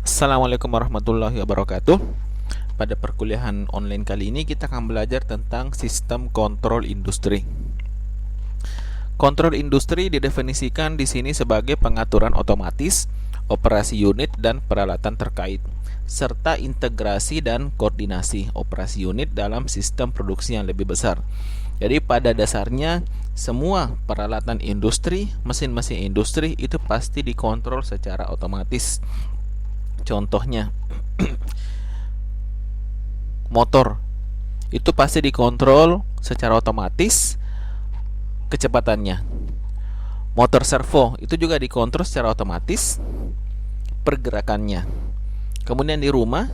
Assalamualaikum warahmatullahi wabarakatuh. Pada perkuliahan online kali ini kita akan belajar tentang sistem kontrol industri. Kontrol industri didefinisikan di sini sebagai pengaturan otomatis, operasi unit dan peralatan terkait, serta integrasi dan koordinasi operasi unit dalam sistem produksi yang lebih besar. Jadi pada dasarnya semua peralatan industri, mesin-mesin industri itu pasti dikontrol secara otomatis. Contohnya motor itu pasti dikontrol secara otomatis kecepatannya. Motor servo itu juga dikontrol secara otomatis pergerakannya. Kemudian di rumah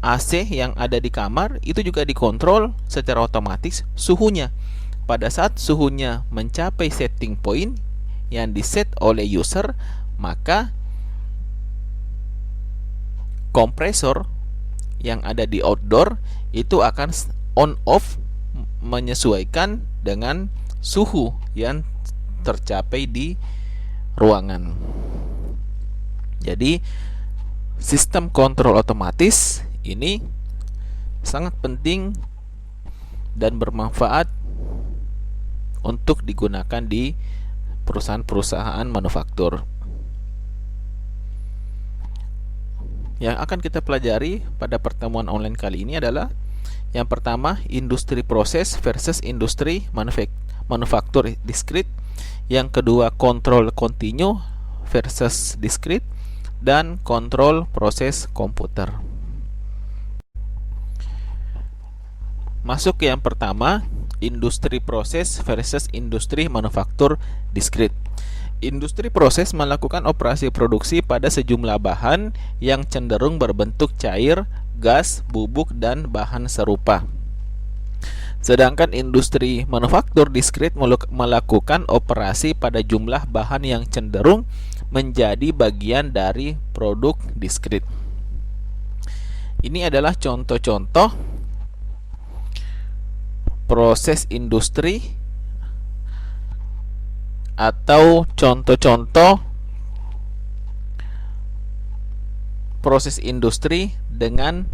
AC yang ada di kamar itu juga dikontrol secara otomatis suhunya. Pada saat suhunya mencapai setting point yang diset oleh user, maka kompresor yang ada di outdoor itu akan on off menyesuaikan dengan suhu yang tercapai di ruangan. Jadi sistem kontrol otomatis ini sangat penting dan bermanfaat untuk digunakan di perusahaan-perusahaan manufaktur. Yang akan kita pelajari pada pertemuan online kali ini adalah yang pertama, industri proses versus industri manufaktur diskrit. Yang kedua, kontrol kontinu versus diskrit, dan kontrol proses komputer. Masuk ke yang pertama, industri proses versus industri manufaktur diskrit. Industri proses melakukan operasi produksi pada sejumlah bahan yang cenderung berbentuk cair, gas, bubuk, dan bahan serupa. Sedangkan industri manufaktur diskrit melakukan operasi pada jumlah bahan yang cenderung menjadi bagian dari produk diskrit. Ini adalah contoh-contoh proses industri atau contoh-contoh proses industri dengan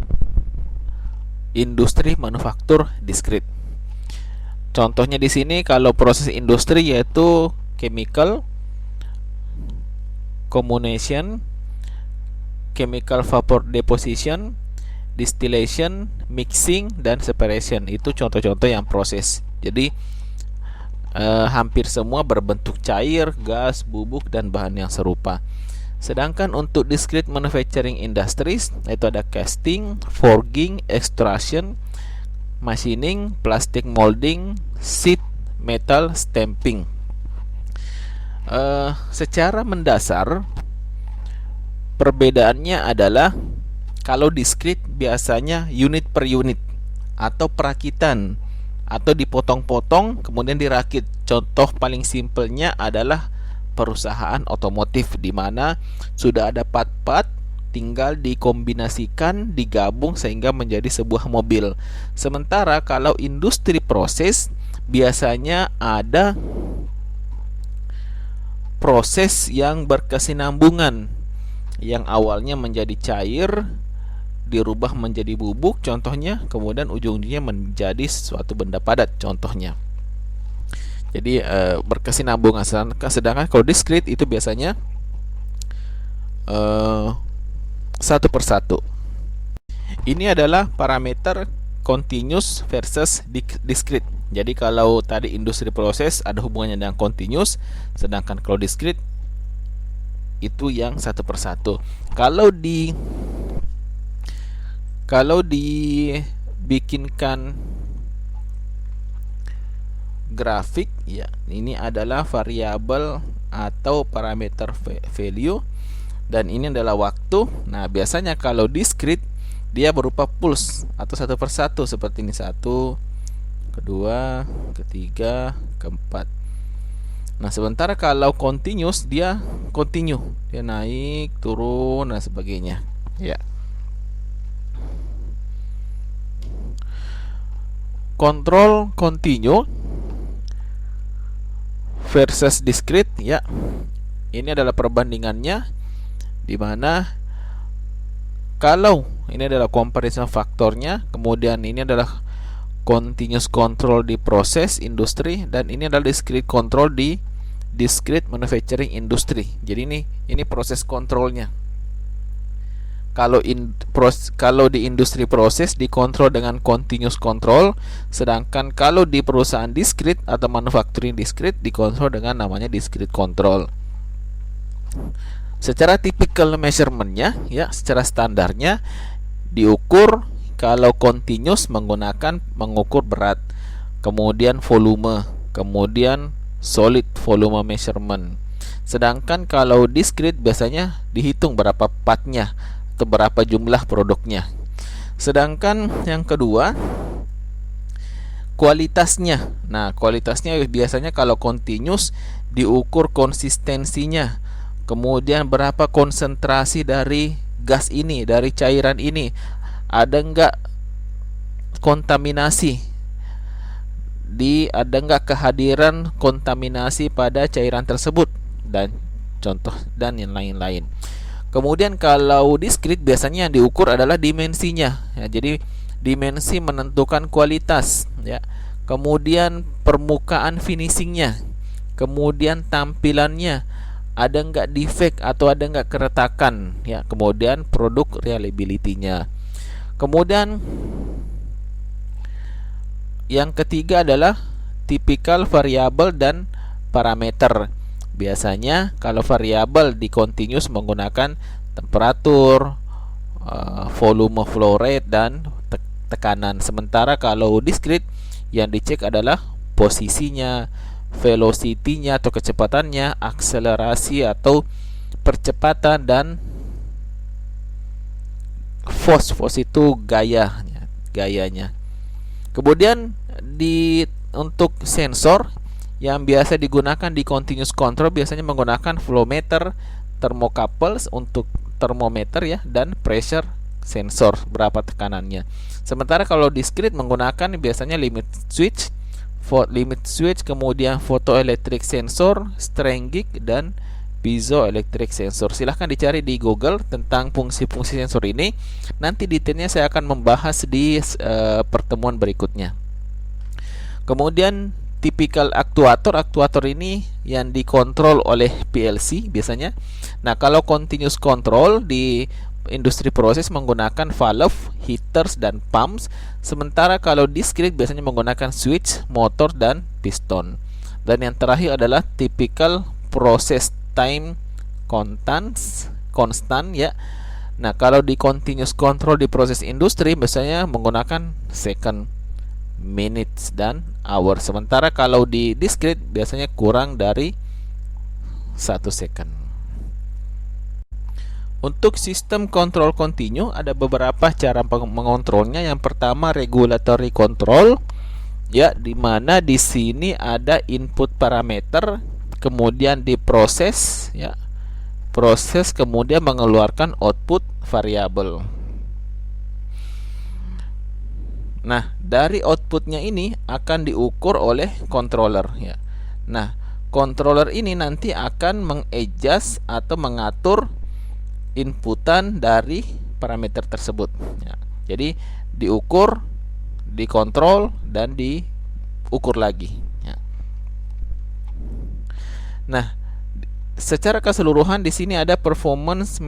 industri manufaktur diskrit. Contohnya di sini kalau proses industri yaitu chemical, comminution, chemical vapor deposition, distillation, mixing, dan separation. Itu contoh-contoh yang proses. Jadi hampir semua berbentuk cair, gas, bubuk, dan bahan yang serupa. Sedangkan untuk discrete manufacturing industries itu ada casting, forging, extrusion, machining, plastic molding, sheet metal stamping. Secara mendasar perbedaannya adalah kalau discrete biasanya unit per unit atau perakitan atau dipotong-potong kemudian dirakit. Contoh paling simpelnya adalah perusahaan otomotif di mana sudah ada part-part tinggal dikombinasikan, digabung sehingga menjadi sebuah mobil. Sementara kalau industri proses biasanya ada proses yang berkesinambungan, yang awalnya menjadi cair dirubah menjadi bubuk contohnya, kemudian ujung-ujungnya menjadi suatu benda padat contohnya. Jadi berkesinambungan. Sedangkan kalau discrete itu biasanya satu persatu. Ini adalah parameter continuous versus discrete. Jadi kalau tadi industri proses ada hubungannya dengan continuous, sedangkan kalau discrete itu yang satu persatu. Kalau dibikinkan grafik, ya, ini adalah variabel atau parameter value dan ini adalah waktu. Nah, biasanya kalau discrete dia berupa pulse atau satu persatu seperti ini, satu, kedua, ketiga, keempat. Nah, sementara kalau continuous dia continue, dia naik, turun, dan sebagainya. Ya. Kontrol continue versus discrete, ya. Ini adalah perbandingannya di mana kalau ini adalah comparison faktornya, kemudian ini adalah continuous control di proses industri, dan ini adalah discrete control di discrete manufacturing industry. Jadi ini proses kontrolnya. Kalau di industri proses dikontrol dengan continuous control, sedangkan kalau di perusahaan discrete atau manufacturing discrete dikontrol dengan namanya discrete control. Secara typical measurementnya, ya, secara standarnya diukur kalau continuous mengukur berat, kemudian volume, kemudian solid volume measurement. Sedangkan kalau discrete biasanya dihitung berapa partnya atau berapa jumlah produknya. Sedangkan yang kedua, kualitasnya. Nah, kualitasnya biasanya kalau continuous diukur konsistensinya, kemudian berapa konsentrasi dari gas ini, dari cairan ini, ada enggak kontaminasi, ada enggak kehadiran kontaminasi pada cairan tersebut, dan contoh dan yang lain-lain. Kemudian kalau discrete biasanya yang diukur adalah dimensinya, ya, jadi dimensi menentukan kualitas, ya. Kemudian permukaan finishingnya, kemudian tampilannya, ada enggak defect atau ada enggak keretakan, ya. Kemudian produk reliability-nya. Kemudian yang ketiga adalah typical variable dan parameter. Biasanya kalau variabel di continuous menggunakan temperatur, volume flow rate, dan tekanan. Sementara kalau discrete yang dicek adalah posisinya, velocity-nya atau kecepatannya, akselerasi atau percepatan, dan force itu gayanya. Kemudian untuk sensor yang biasa digunakan di continuous control biasanya menggunakan flow meter, thermocouples untuk termometer, ya, dan pressure sensor berapa tekanannya. Sementara kalau discrete menggunakan biasanya limit switch, kemudian photoelectric sensor, strain gauge, dan piezoelectric sensor. Silahkan dicari di Google tentang fungsi-fungsi sensor ini. Nanti detailnya saya akan membahas di pertemuan berikutnya. Kemudian tipikal aktuator ini yang dikontrol oleh PLC biasanya. Nah, kalau continuous control di industri proses menggunakan valve, heaters, dan pumps. Sementara kalau discrete biasanya menggunakan switch, motor, dan piston. Dan yang terakhir adalah typical process time constant, ya. Nah, kalau di continuous control di proses industri biasanya menggunakan second, minutes, dan hour. Sementara kalau di discrete biasanya kurang dari 1 second. Untuk sistem kontrol kontinu ada beberapa cara mengontrolnya. Yang pertama regulatory control, ya, di mana di sini ada input parameter, kemudian diproses, ya, proses kemudian mengeluarkan output variabel. Nah, dari outputnya ini akan diukur oleh controller, ya. Nah, controller ini nanti akan mengadjust atau mengatur inputan dari parameter tersebut, ya. Jadi diukur, dikontrol, dan diukur lagi, ya. Nah, secara keseluruhan di sini ada performance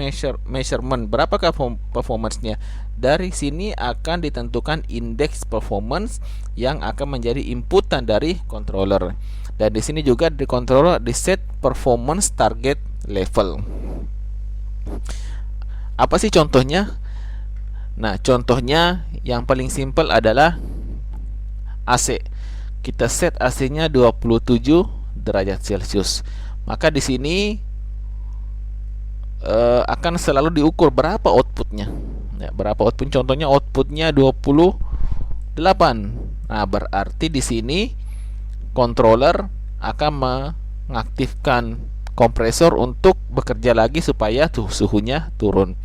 measurement. Berapakah performance-nya? Dari sini akan ditentukan indeks performance yang akan menjadi inputan dari controller. Dan di sini juga di controller di set performance target level. Apa sih contohnya? Nah, contohnya yang paling simpel adalah AC. Kita set AC-nya 27 derajat Celcius. Maka di sini akan selalu diukur berapa outputnya, ya, berapa output. Contohnya outputnya 28. Nah, berarti di sini controller akan mengaktifkan kompresor untuk bekerja lagi supaya suhunya turun.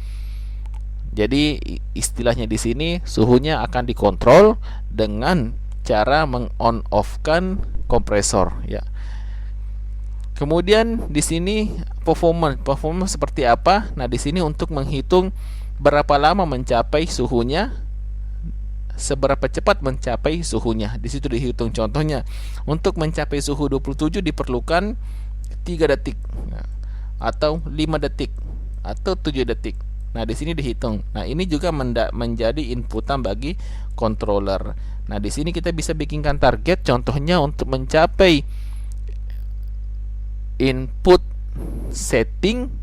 Jadi istilahnya di sini suhunya akan dikontrol dengan cara meng-on off-kan kompresor, ya. Kemudian di sini performance seperti apa? Nah, di sini untuk menghitung berapa lama mencapai suhunya, seberapa cepat mencapai suhunya. Di situ dihitung. Contohnya, untuk mencapai suhu 27 diperlukan 3 detik, atau 5 detik, atau 7 detik. Nah, di sini dihitung. Nah, ini juga menjadi inputan bagi controller. Nah, di sini kita bisa bikinkan target. Contohnya untuk mencapai input setting,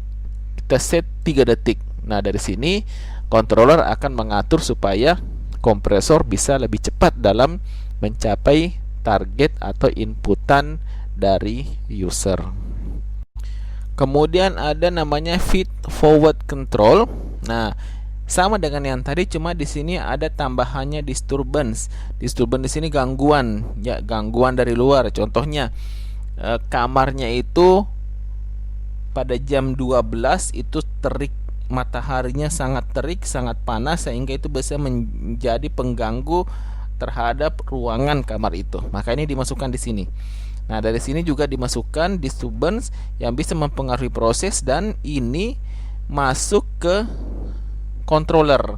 kita set 3 detik. Nah, dari sini controller akan mengatur supaya kompresor bisa lebih cepat dalam mencapai target atau inputan dari user. Kemudian ada namanya feed forward control. Nah, sama dengan yang tadi, cuma di sini ada tambahannya disturbance. Disturbance di sini gangguan, ya, gangguan dari luar. Contohnya, kamarnya itu pada jam 12 itu terik, mataharinya sangat terik, sangat panas, sehingga itu bisa menjadi pengganggu terhadap ruangan kamar itu. Maka ini dimasukkan di sini. Nah, dari sini juga dimasukkan disturbance yang bisa mempengaruhi proses, dan ini masuk ke controller,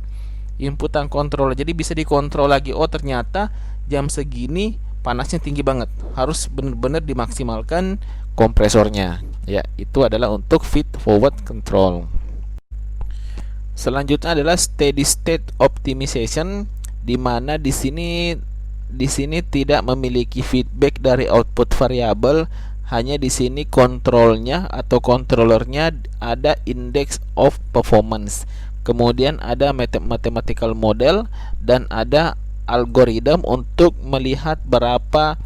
inputan controller. Jadi bisa dikontrol lagi. Oh, ternyata jam segini panasnya tinggi banget, harus benar-benar dimaksimalkan kompresornya. Ya, itu adalah untuk feed forward control. Selanjutnya adalah steady state optimization, di mana di sini tidak memiliki feedback dari output variabel. Hanya di sini kontrolnya atau controllernya ada index of performance, kemudian ada mathematical model, dan ada algoritma untuk melihat berapa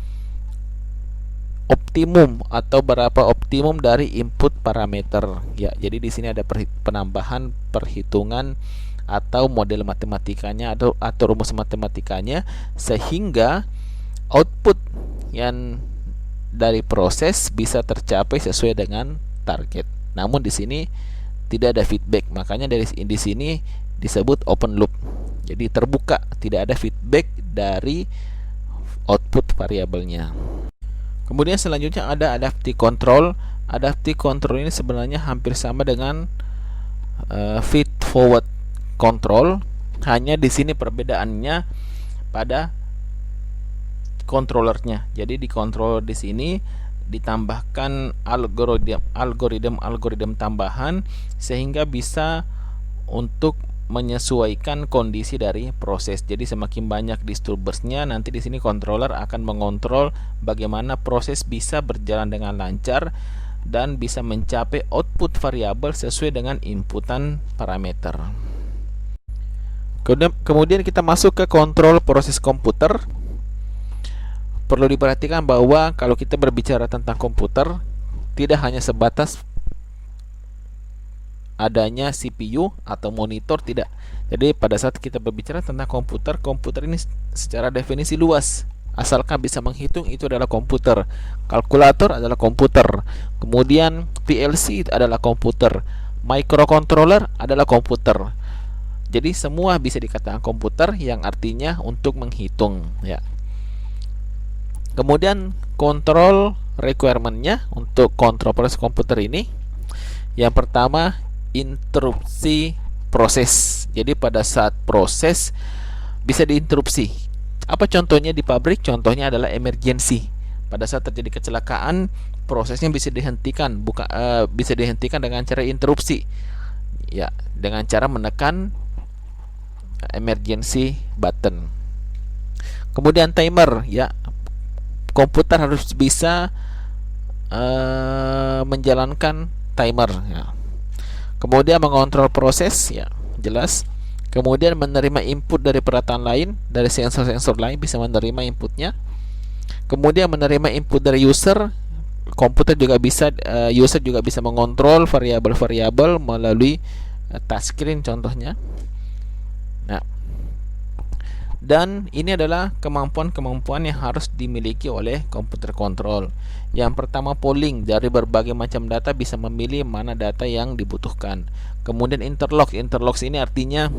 optimum atau berapa optimum dari input parameter. Ya, jadi di sini ada penambahan perhitungan atau model matematikanya atau rumus matematikanya, sehingga output yang dari proses bisa tercapai sesuai dengan target. Namun di sini tidak ada feedback, makanya di sini disebut open loop. Jadi terbuka, tidak ada feedback dari output variabelnya. Kemudian selanjutnya ada adaptive control. Adaptive control ini sebenarnya hampir sama dengan feed forward control, hanya di sini perbedaannya pada controllernya. Jadi di controller di sini ditambahkan algoritma tambahan, sehingga bisa untuk menyesuaikan kondisi dari proses. Jadi semakin banyak disturbance-nya, nanti di sini controller akan mengontrol bagaimana proses bisa berjalan dengan lancar dan bisa mencapai output variabel sesuai dengan inputan parameter. Kemudian kita masuk ke kontrol proses komputer. Perlu diperhatikan bahwa kalau kita berbicara tentang komputer, tidak hanya sebatas adanya CPU atau monitor, tidak. Jadi pada saat kita berbicara tentang komputer ini secara definisi luas. Asalkan bisa menghitung, itu adalah komputer. Kalkulator adalah komputer. Kemudian PLC adalah komputer. Microcontroller adalah komputer. Jadi semua bisa dikatakan komputer, yang artinya untuk menghitung, ya. Kemudian kontrol requirement-nya untuk kontrol proses komputer ini, yang pertama interupsi proses. Jadi pada saat proses bisa diinterupsi. Apa contohnya di pabrik? Contohnya adalah emergency. Pada saat terjadi kecelakaan, prosesnya bisa dihentikan, bisa dihentikan dengan cara interupsi. Ya, dengan cara menekan emergency button. Kemudian timer, ya. Komputer harus bisa menjalankan timer, ya. Kemudian mengontrol proses, ya, jelas. Kemudian menerima input dari peralatan lain, dari sensor-sensor lain, bisa menerima inputnya. Kemudian menerima input dari user. Komputer juga bisa, user juga bisa mengontrol variabel-variabel melalui touchscreen contohnya. Nah, dan ini adalah kemampuan-kemampuan yang harus dimiliki oleh komputer kontrol. Yang pertama, polling, dari berbagai macam data bisa memilih mana data yang dibutuhkan. Kemudian interlock. Interlock ini artinya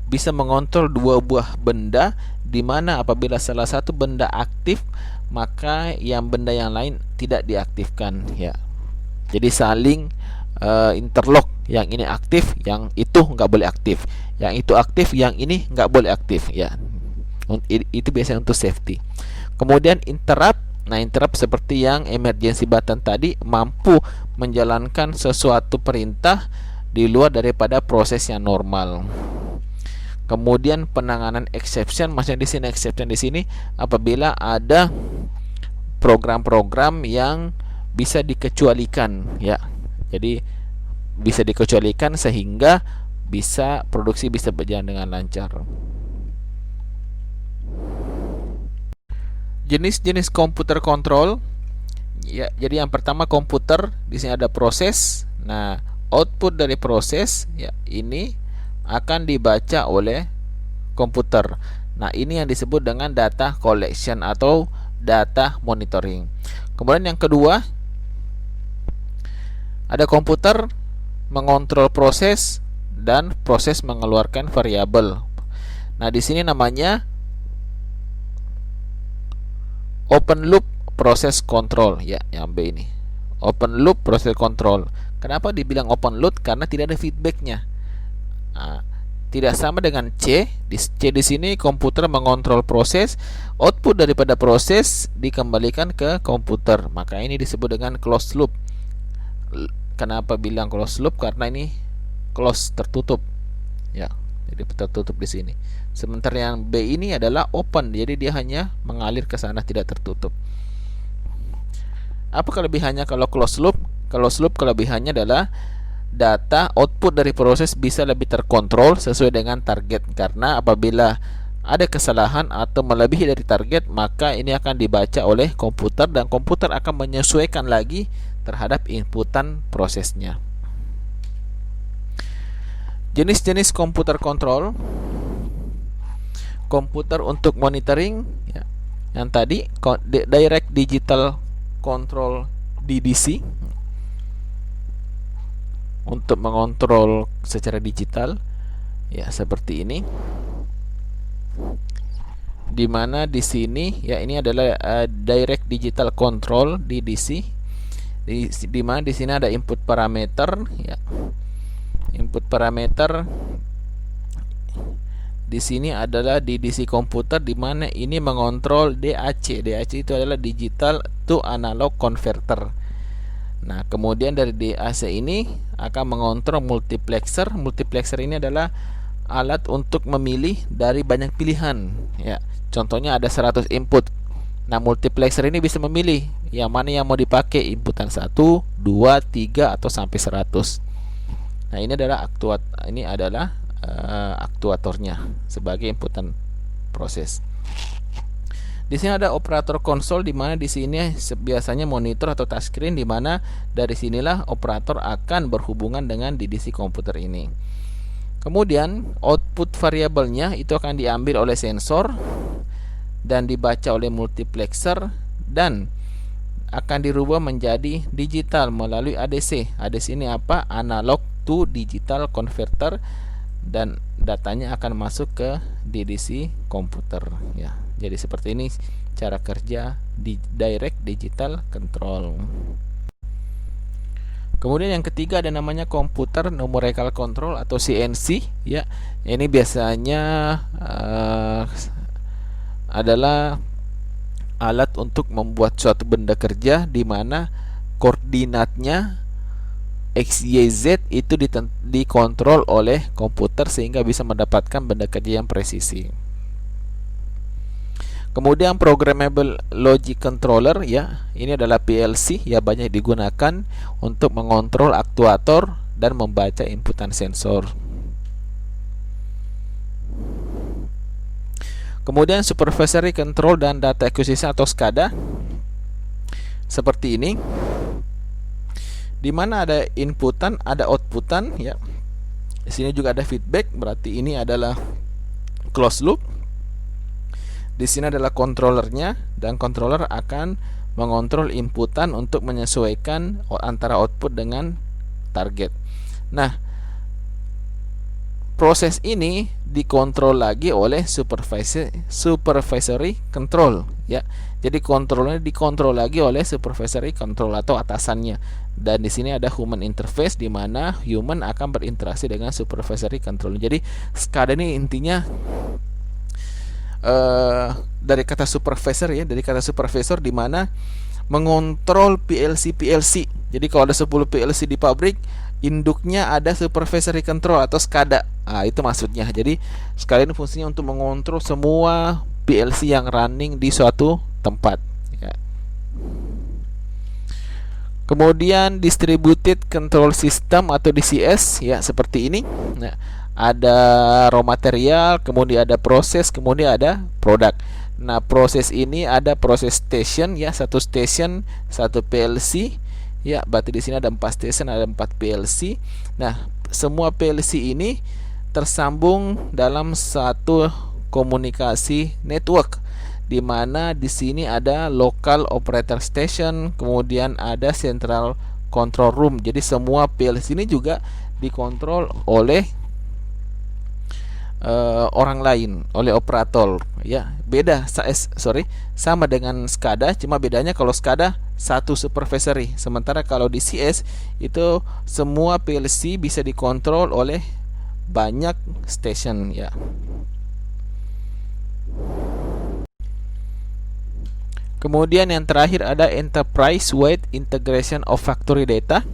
bisa mengontrol dua buah benda, di mana apabila salah satu benda aktif, maka benda yang lain tidak diaktifkan, ya. Jadi saling interlock yang ini aktif, yang itu nggak boleh aktif, yang itu aktif, yang ini nggak boleh aktif ya. Itu biasanya untuk safety. Kemudian interrupt. Nah, interrupt seperti yang emergency button tadi, mampu menjalankan sesuatu perintah di luar daripada proses yang normal. Kemudian penanganan exception, maksudnya di sini exception di sini apabila ada program-program yang bisa dikecualikan ya. Jadi bisa dikecualikan sehingga produksi bisa berjalan dengan lancar. Jenis-jenis komputer kontrol ya, jadi yang pertama komputer, di sini ada proses. Nah, output dari proses ya ini akan dibaca oleh komputer. Nah, ini yang disebut dengan data collection atau data monitoring. Kemudian yang kedua, ada komputer mengontrol proses dan proses mengeluarkan variabel. Nah, di sini namanya open loop process control ya, yang B ini. Open loop process control. Kenapa dibilang open loop? Karena tidak ada feedbacknya. Nah, tidak sama dengan C. C di sini komputer mengontrol proses, output daripada proses dikembalikan ke komputer. Maka ini disebut dengan closed loop. Kenapa bilang closed loop? Karena ini close, tertutup. Ya, jadi tertutup di sini. Sementara yang B ini adalah open, jadi dia hanya mengalir ke sana, tidak tertutup. Apa kelebihannya kalau closed loop? Closed loop kelebihannya adalah data output dari proses bisa lebih terkontrol sesuai dengan target, karena apabila ada kesalahan atau melebihi dari target, maka ini akan dibaca oleh komputer dan komputer akan menyesuaikan lagi terhadap inputan prosesnya. Jenis-jenis komputer kontrol. Komputer untuk monitoring ya. Yang tadi Direct Digital Control DDC untuk mengontrol secara digital ya, seperti ini. Dimana di sini ya, ini adalah Direct Digital Control DDC. Di mana di sini ada input parameter ya. Input parameter di sini adalah DDC komputer, di mana ini mengontrol DAC. DAC itu adalah digital to analog converter. Nah, kemudian dari DAC ini akan mengontrol multiplexer. Multiplexer ini adalah alat untuk memilih dari banyak pilihan ya. Contohnya ada 100 input. Nah, multiplexer ini bisa memilih yang mana yang mau dipakai, inputan 1, 2, 3 atau sampai 100. Nah, ini adalah aktuatornya sebagai inputan proses. Di sini ada operator konsol, di mana di sini biasanya monitor atau touchscreen, di mana dari sinilah operator akan berhubungan dengan DDC komputer ini. Kemudian output variabelnya itu akan diambil oleh sensor dan dibaca oleh multiplexer dan akan dirubah menjadi digital melalui ADC. ADC ini apa? Analog to digital converter, dan datanya akan masuk ke DDC komputer ya. Jadi seperti ini cara kerja di Direct Digital Control. Kemudian yang ketiga ada namanya Computer Numerical Control atau CNC ya. Ini biasanya adalah alat untuk membuat suatu benda kerja, di mana koordinatnya X, Y, Z itu dikontrol oleh komputer sehingga bisa mendapatkan benda kerja yang presisi. Kemudian Programmable Logic Controller ya, ini adalah PLC ya, banyak digunakan untuk mengontrol aktuator dan membaca inputan sensor. Kemudian Supervisory Control dan Data Acquisition atau SCADA seperti ini, di mana ada inputan, ada outputan ya. Di sini juga ada feedback, berarti ini adalah closed loop. Di sini adalah controllernya, dan controller akan mengontrol inputan untuk menyesuaikan antara output dengan target. Nah, proses ini dikontrol lagi oleh supervisory control ya. Jadi kontrolnya dikontrol lagi oleh supervisory control atau atasannya. Dan di sini ada human interface di mana human akan berinteraksi dengan supervisory control. Jadi SCADA ini intinya dari kata supervisor ya, dari kata supervisor di mana mengontrol PLC. Jadi kalau ada 10 PLC di pabrik, induknya ada supervisory control atau SCADA. Itu maksudnya. Jadi SCADA ini fungsinya untuk mengontrol semua PLC yang running di suatu tempat ya. Kemudian distributed control system atau DCS ya, seperti ini. Nah, ada raw material, kemudian ada proses, kemudian ada produk. Nah, proses ini ada proses station ya, satu station, satu PLC ya. Berarti di sini ada 4 station, ada 4 PLC. Nah, semua PLC ini tersambung dalam satu komunikasi network, di mana di sini ada local operator station, kemudian ada central control room. Jadi semua PLC ini juga dikontrol oleh orang lain, oleh operator ya. Sama dengan SCADA, cuma bedanya kalau SCADA satu supervisory, sementara kalau di CS itu semua PLC bisa dikontrol oleh banyak station ya. Kemudian yang terakhir ada enterprise wide integration of factory data,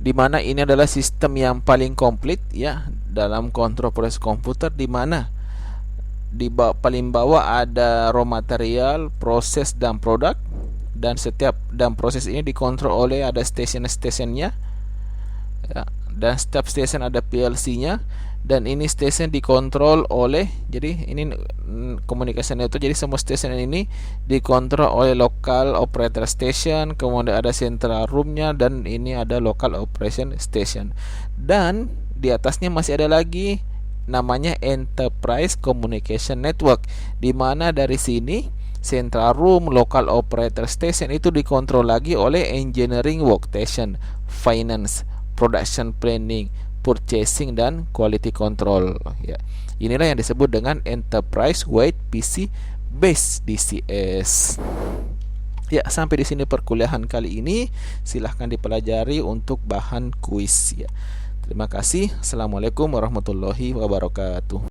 di mana ini adalah sistem yang paling komplit ya dalam kontrol proses komputer, di mana di paling bawah ada raw material, proses dan produk, dan proses ini dikontrol oleh ada station-stationnya ya, dan setiap station ada PLC-nya, dan ini station dikontrol oleh, jadi ini komunikasinya itu, jadi semua station ini dikontrol oleh local operator station, kemudian ada central room-nya, dan ini ada local operation station, dan di atasnya masih ada lagi namanya enterprise communication network, di mana dari sini central room, local operator station itu dikontrol lagi oleh engineering workstation, finance, production planning, purchasing, dan quality control ya. Inilah yang disebut dengan enterprise wide PC based DCS. Ya, sampai di sini perkuliahan kali ini. Silahkan dipelajari untuk bahan kuis ya. Terima kasih. Assalamualaikum warahmatullahi wabarakatuh.